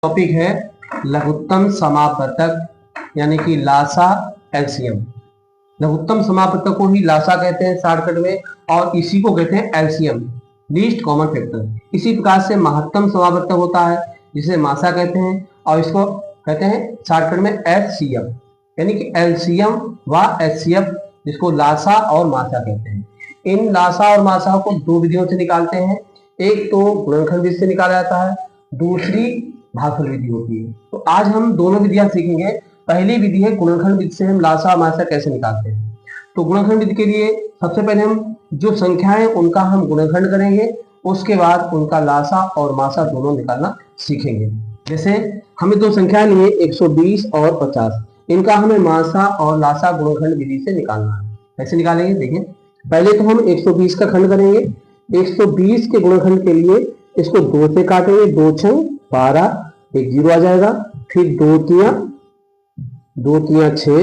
Topic है लघुत्तम समापवर्तक यानी कि लासा एलसीएम। लघुत्तम समापवर्तक को ही लासा कहते हैं शॉर्टकट में, और इसी को कहते हैं एलसीएम, लीस्ट कॉमन फैक्टर। इसी प्रकार से महत्तम समापवर्तक होता है जिसे मासा कहते हैं, और इसको कहते हैं शॉर्टकट में एचसीएफ, यानी कि एलसीएम व एचसीएफ, जिसको लासा और मासा कहते हैं। इन लासा और मासा को दो विधियों से निकालते हैं, एक तो गुणनखंड विधि से निकाला जाता है, दूसरी भागफल विधि होती है। तो आज हम दोनों विधियां सीखेंगे। पहली विधि है गुणनखंड विधि से हम लासा और मासा कैसे निकालते हैं। तो गुणनखंड विधि के लिए सबसे पहले हम जो संख्याएं उनका हम गुणनखंड करेंगे, उसके बाद उनका लासा और मासा दोनों निकालना सीखेंगे। जैसे हमें दो संख्याएं ली है 120 और 50, इनका हमें मासा और लासा गुणनखंड विधि से निकालना है। कैसे निकालेंगे देखिए। पहले तो हम 120 का खंड करेंगे। 120 के गुणनखंड के लिए इसको 2 से काटेंगे, 2 छंग 12, एक 0 आ जाएगा। फिर 2 तिया 6,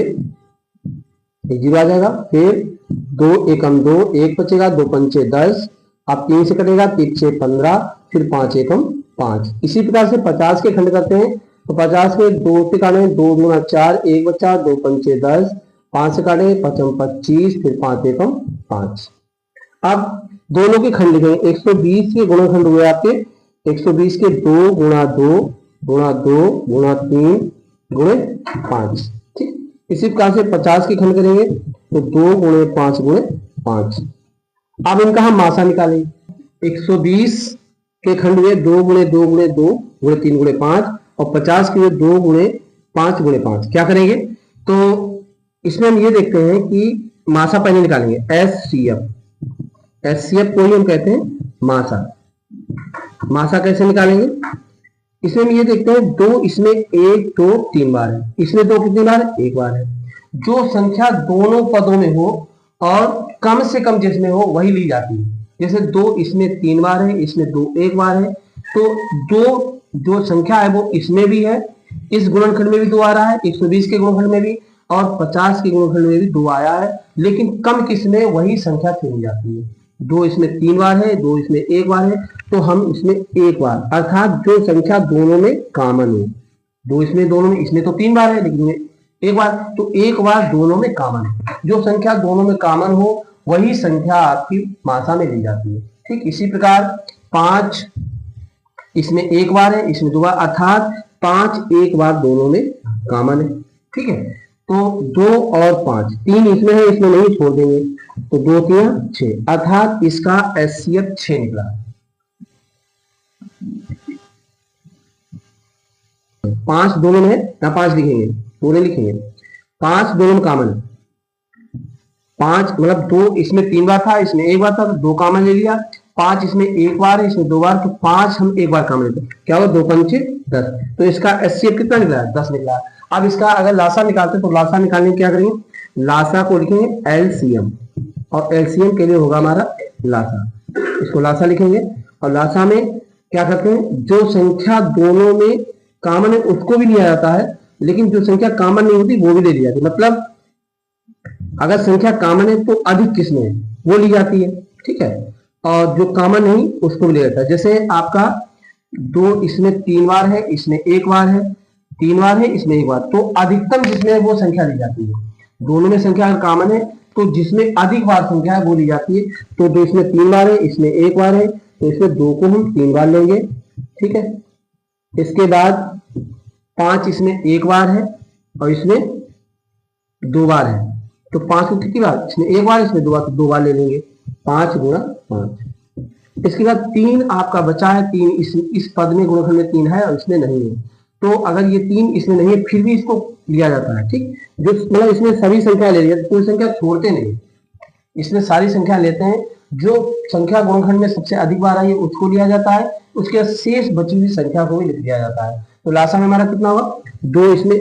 एक 0 आ जाएगा। फिर 2 एकम 2, एक बचेगा, 2 पंचे 10, अब 3 से कटेगा, 3 6 15, फिर 5 एकम 5। इसी प्रकार से 50 के खंड करते हैं। तो 50 के 2 से काटेंगे, 2 दूना 4, एक बचा, 2 पंचे 10, 5 से काटेंगे, 5 25, फिर 5 एकम 5। अब दोनों के खंड लिखेंगे। 120 के गुणनखंड हुए आपके 120 के 2 गुणा 2 गुणा 2 गुणा 3 गुणे 5। ठीक, इसी प्रकार से 50 के खंड करेंगे तो 2 गुणे 5 गुणे 5। अब इनका हम मासा निकालेंगे। 120 के खंड हुए 2 गुणे 2 गुणे 2 गुणे 3 गुणे 5, और 50 के 2 गुणे 5 गुणे 5। क्या करेंगे तो इसमें हम ये देखते हैं कि मासा पहले निकालेंगे। एचसीएफ को ही हम कहते हैं मासा। मासा कैसे निकालेंगे, इसमें हम ये देखते हैं 2, इसमें 1 2 3 बार है, इसमें 2 कितनी बार है, 1 बार है। जो संख्या दोनों पदों में हो और कम से कम जिसमें हो वही ली जाती है। जैसे 2 इसमें 3 बार है, इसमें 2 1 बार है, तो 2 जो संख्या है वो इसमें भी है, इस गुणनखंड में भी 2 आ रहा है, 120 के गुणनखंड में भी, और 50 के गुणनखंड में भी 2 आया है, लेकिन कम किसमें वही संख्या चुनी जाती है। 2 इसमें 3 बार है, 2 इसमें 1 बार है, तो हम इसमें 1 बार, अर्थात जो संख्या दोनों में कॉमन हो। 2 इसमें दोनों में, इसमें तो 3 बार है लेकिन 1 बार, तो 1 बार दोनों में कॉमन है। जो संख्या दोनों में कॉमन हो वही संख्या आपकी मासा में ली जाती है। ठीक, इसी प्रकार 5 इसमें 1 बार है, इसमें 2 बार, अर्थात 5 1 बार दोनों में कॉमन है। ठीक है, तो 2 और 5, 3 इसमें है, इसमें नहीं, छोड़ देंगे, तो 2 3 6, अर्थात इसका एचसीएफ 6 निकला। 5 दोनों में है ना, 5 लिखेंगे, पूरे लिखेंगे। 5 दोनों में कॉमन है। 5 मतलब 2 इसमें 3 बार था, इसमें 1 बार था, तो 2 कॉमन ले लिया। 5 इसमें 1 बार है, इसमें 2 बार, तो 5 हम 1 बार कॉमन लेते हैं। क्या हुआ, 2 पंचे 10, तो इसका एचसीएफ कितना निकला, 10 निकला। अब इसका अगर लासा निकालते तो लासा निकालने क्या करेंगे, लासा को लिखेंगे एलसीएम, और एलसीएम के लिए होगा हमारा लासा। इसको लासा लिखेंगे, और लासा में क्या करते हैं, जो संख्या दोनों में कॉमन है उसको भी लिया जाता है, लेकिन जो संख्या कॉमन नहीं होती वो भी ले ली जाती है। मतलब अगर संख्या कॉमन है तो अधिक किसमें है वो ली जाती है। ठीक है, और जो कॉमन नहीं उसको भी लिया जाता है। जैसे आपका 2 इसमें 3 बार है, इसमें 1 बार है, 3 बार है, इसमें 1 बार, तो अधिकतम जिसमें वो संख्या ली जाती है। दोनों में संख्या अगर कॉमन है तो जिसमें अधिक बार संख्या है वो ली जाती है। तो 2 इसमें 3 बार है, इसमें 1 बार है, तो इसमें 2 को हम 3 बार लेंगे। ठीक है, इसके बाद 5 इसमें 1 बार है और इसमें 2 बार है, तो 5 को कितनी बार, इसमें 1 बार, इसमें 2 बार, तो 2 बार ले लेंगे, 5 गुणा 5। इसके बाद 3 आपका बचा है, 3 इस पद में गुणनखंड में 3 है और इसमें नहीं है, तो अगर ये 3 इसमें नहीं है फिर भी इसको लिया जाता है। ठीक, जो मतलब इसमें सभी संख्या ले लिया, कोई संख्या छोड़ते नहीं, इसमें सारी संख्या लेते हैं। जो संख्या गुणनखंड में सबसे अधिक बार आई है उसको लिया जाता है, उसके शेष बची हुई संख्या को भी लिख दिया जाता है। तो लासा में हमारा कितना हुआ, 2 इसमें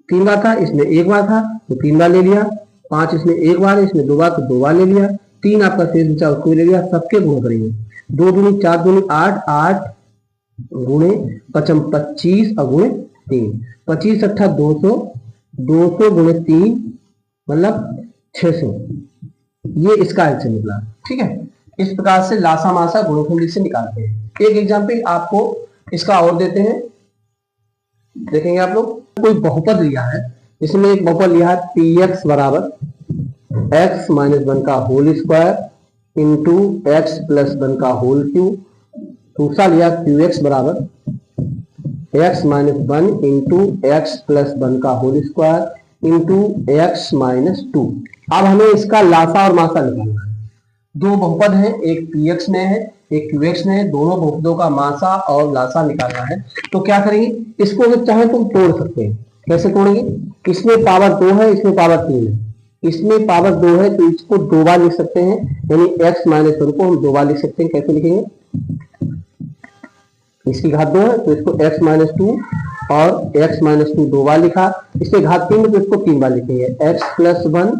3 बार था, इसमें 1 बार था, तो 3 बार ले लिया। 5 इसमें 1 बार है, इसमें 2 बार, तो 2 बार ले लिया। 3 आपका शेष बचा उसको ले लिया। सबके गुण करेंगे, 2 दूनी 4 दूनी 8, 8 गुणे 5 25 और गुणे 3, 25 अट्ठा 200, 200 गुणे 3 मतलब 600। ये इसका आंसर निकला। ठीक है, इस प्रकार से लासा मासा गुणनखंड से निकालते हैं। एक एग्जाम्पल आपको इसका और देते हैं। देखेंगे आप लोग, कोई बहुपद लिया है, इसमें एक बहुपद लिया है px बराबर x माइनस 1 का whole square into x plus 1 का होल क्यूब। दूसरा लिया qx बराबर x minus 1 into x plus 1 का whole square into x minus 2। अब हमें इसका लासा और मासा निकालना है। दो बहुपद है, एक px में है एक qx में है, दोनों बहुपदों का मासा और लासा निकालना है। तो क्या करेंगे, इसको अगर चाहे तो तोड़ सकते हैं। कैसे तोड़ेंगे, इसमें पावर 2 है, इसमें पावर 3 है। इसमें पावर 2 है तो इसको 2 बार लिख सकते हैं, यानी x माइनस 1 को हम 2 बार लिख सकते हैं। कैसे लिखेंगे, इसकी घात 2 है तो इसको x माइनस 2 और x माइनस 2 2 बार लिखा। इसके घात 3 है तो इसको 3 बार लिखेंगे, x प्लस 1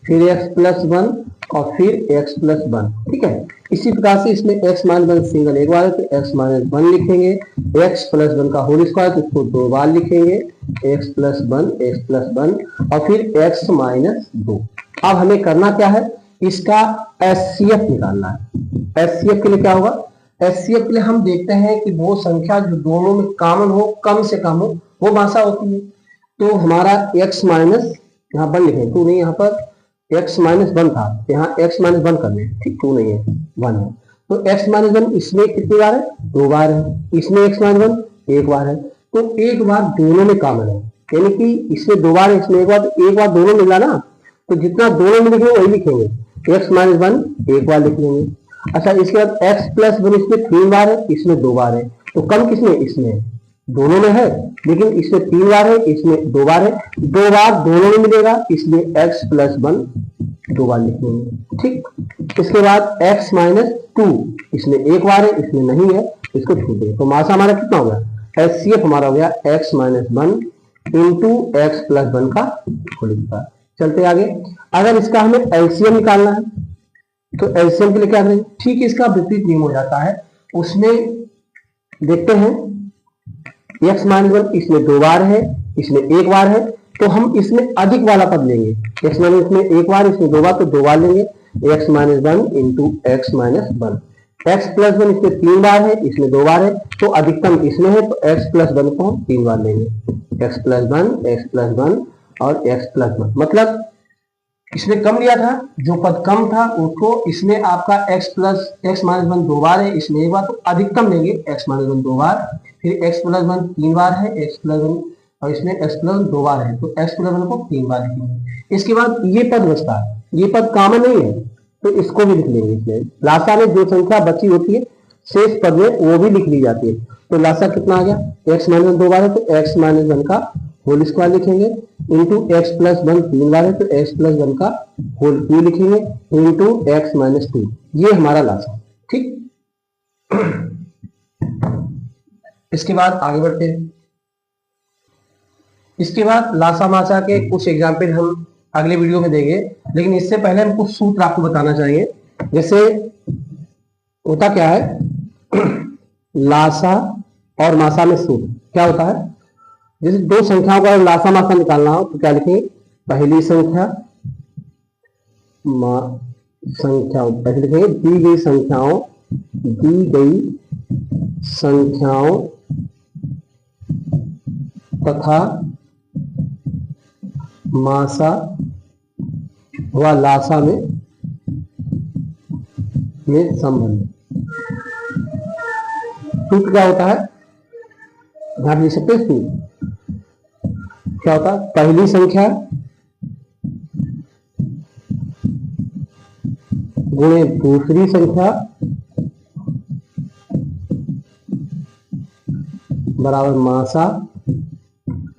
फिर x प्लस 1 और फिर x प्लस 1। ठीक है, इसी प्रकार से इसमें x माइनस 1 सिंगल एक बार है तो x माइनस 1 लिखेंगे, x प्लस 1 का होल स्क्वायर तो इसको 2 बार लिखेंगे, x प्लस 1 और फिर x माइनस 2। अब हमें करना क्या है, इसका एचसीएफ निकालना है। एचसीएफ के लिए क्या होगा, एचसीएफ के लिए हम देखते हैं कि वो संख्या जो दोनों में कॉमन हो, कम से कम हो, वो मासा होती है। तो हमारा x माइनस यहाँ 1 लिखें, 2 नहीं, यहाँ पर x माइनस 1 था, यहाँ x माइनस 1 कर लें। ठीक, 2 नहीं है 1 है, तो x माइनस 1 इसमें कितनी बार है, 2 बार है, इसमें x माइनस 1 1 बार है। तो एक बार दोनों में कॉमन है, यानी कि इसमें 2 बार है, इसमें 1 बार, तो एक बार दोनों मिला ना, तो जितना दोनों में लिखेंगे वही लिखेंगे। x माइनस 1 एक बार लिख लेंगे। अच्छा, इसके बाद x प्लस 1 इसमें 3 बार है, इसमें 2 बार है, तो कम किसमें, इसमें, दोनों में है, लेकिन इसमें 3 बार है, इसमें 2 बार है, 2 बार दोनों में मिलेगा, इसलिए x प्लस 1 2 बार लिख लेंगे। ठीक, इसके बाद x माइनस 2 इसमें 1 बार है, इसमें नहीं है, इसको छूट दें। तो मासा हमारा कितना हो गया, एचसीएफ हमारा हो गया x minus 1 into x plus 1 का होल स्क्वायर। चलते आगे, अगर इसका हमें एलसीएम निकालना है तो एलसीएम के लिए क्या करेंगे, ठीक इसका विपरीत नियम हो जाता है। उसमें देखते हैं x माइनस 1 इसमें 2 बार है, इसमें 1 बार है, तो हम इसमें अधिक वाला पद लेंगे। x माइनस इसमें 1 बार, इसमें 2 बार, तो 2 बार लेंगे, x minus 1 into x minus 1। x plus 1 इसमें 3 बार है, इसमें 2 बार है, तो अधिकतम इसमें है, तो x प्लस 1 को हम 3 बार लेंगे, x प्लस 1 और x प्लस 1। मतलब इसमें कम लिया था, जो पद कम था उसको, इसमें आपका x माइनस 1 2 बार है, इसमें 1 बार, तो अधिकतम लेंगे x माइनस 1 2 बार, फिर x प्लस 1 3 बार है, x प्लस 1 और इसमें x प्लस 2 बार है, तो x प्लस 1 को 3 बार लिखेंगे। इसके बाद ये पद बचता है, ये पद कॉमन नहीं है, तो इसको भी लिख लेंगे। इसमें लासा में जो संख्या बची होती है शेष पद में वो भी लिख ली जाती है। तो लासा कितना आ गया, x माइनस 1 2 बार है तो x माइनस 1 का होल स्क्वायर लिखेंगे, इंटू एक्स प्लस 1 3 बार है तो x प्लस 1 का होल क्यूब लिखेंगे, इंटू एक्स माइनस 2। ये हमारा लासा। ठीक, इसके बाद आगे बढ़ते हैं। इसके बाद लासा मासा के कुछ एग्जाम्पल हम अगले वीडियो में देंगे, लेकिन इससे पहले हम कुछ सूत्र आपको बताना चाहिए। जैसे होता क्या है लासा और मासा में सूत्र क्या होता है, जैसे दो संख्याओं का लासा मासा निकालना हो तो क्या लिखेंगे, पहली संख्या पहले लिखेंगे दी गई संख्याओं तथा मासा व लासा में संबंध। सूत्र क्या होता है, ध्यान दे सकते हैं। सूत्र क्या होता है, पहली संख्या गुणे दूसरी संख्या बराबर मासा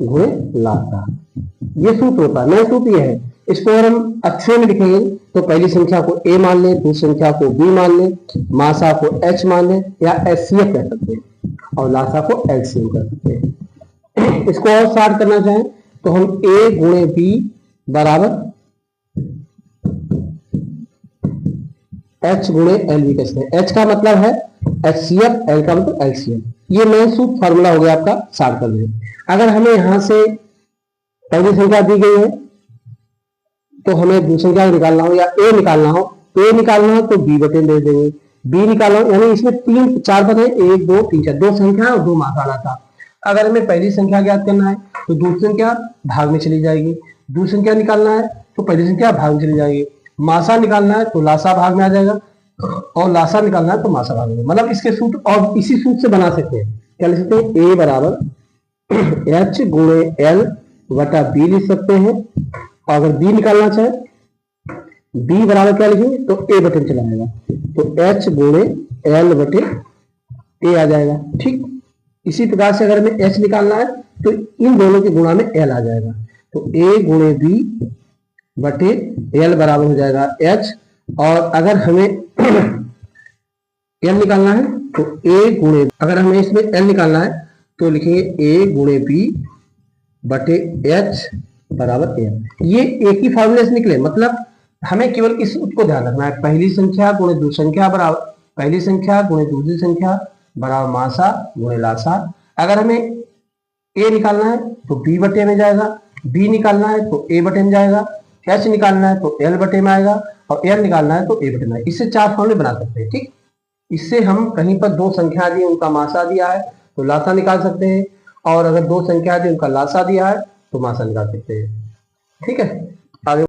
गुणे लासा। ये सूत्र होता है। नया सूत्र ये है, इसको अगर हम अक्षरों में लिखेंगे तो पहली संख्या को a मान लें, दूसरी संख्या को b मान लें, मासा को h मान लें या एचसीएफ कह सकते हैं, और लासा को एलसीएम कह सकते हैं। इसको और शार्ट करना चाहें तो हम a गुणे b बराबर h गुणे एल भी कहते हैं। h का मतलब है एचसीएफ, l का मतलब एलसीएम। ये नया सूत्र फॉर्मूला हो गया आपका, शार्ट कर लें। अगर हमें यहां से पहली संख्या दी गई है तो हमें दूसरी संख्या निकालना हो या a निकालना हो, तो b बटे दे देंगे, b निकालना हो, यानी इसमें 4 पद है, 1 2 3 4, 2 संख्या और 2 मासा था। अगर हमें पहली संख्या ज्ञात करना है तो दूसरी संख्या भाग में चली जाएगी, दूसरी संख्या निकालना है तो पहली संख्या भाग में चली जाएगी, मासा निकालना है तो लासा भाग में आ जाएगा, और लासा निकालना है तो मासा भाग में। मतलब इसके सूत्र और इसी सूत्र से बना सकते हैं। क्या लिख सकते हैं? ए बराबर एच गुणे एल बटा बी लिख सकते हैं। और अगर बी निकालना चाहे, बी बराबर क्या लिखेंगे तो ए बटे में चला जाएगा, तो एच गुणे एल बटे ए आ जाएगा। ठीक, इसी प्रकार से अगर हमें एच निकालना है तो इन दोनों के गुणा में एल आ जाएगा, तो ए गुणे बी बटे एल बराबर हो जाएगा एच। और अगर हमें एल निकालना है तो ए गुणे, अगर हमें इसमें एल निकालना है तो लिखेंगे ए गुणे बी बटे एच बराबर एल। ये एक ही फॉर्मूले से निकले, मतलब हमें केवल इस को ध्यान रखना है, पहली संख्या गुणे दूसरी संख्या बराबर, पहली संख्या गुणे दूसरी संख्या बराबर मासा गुणे लासा। अगर हमें ए निकालना है तो बी बटे में जाएगा, बी निकालना है तो ए बटे में जाएगा, एच निकालना है तो एल बटे में आएगा, और एल निकालना है तो ए बटे में आएगा। इससे 4 फॉर्मूले बना सकते हैं। ठीक, इससे हम कहीं पर 2 संख्या दी उनका मासा दिया है तो लासा निकाल सकते हैं, और अगर 2 संख्या दी उनका लासा दिया है तो मासा निकाल सकते हैं। ठीक है, आगे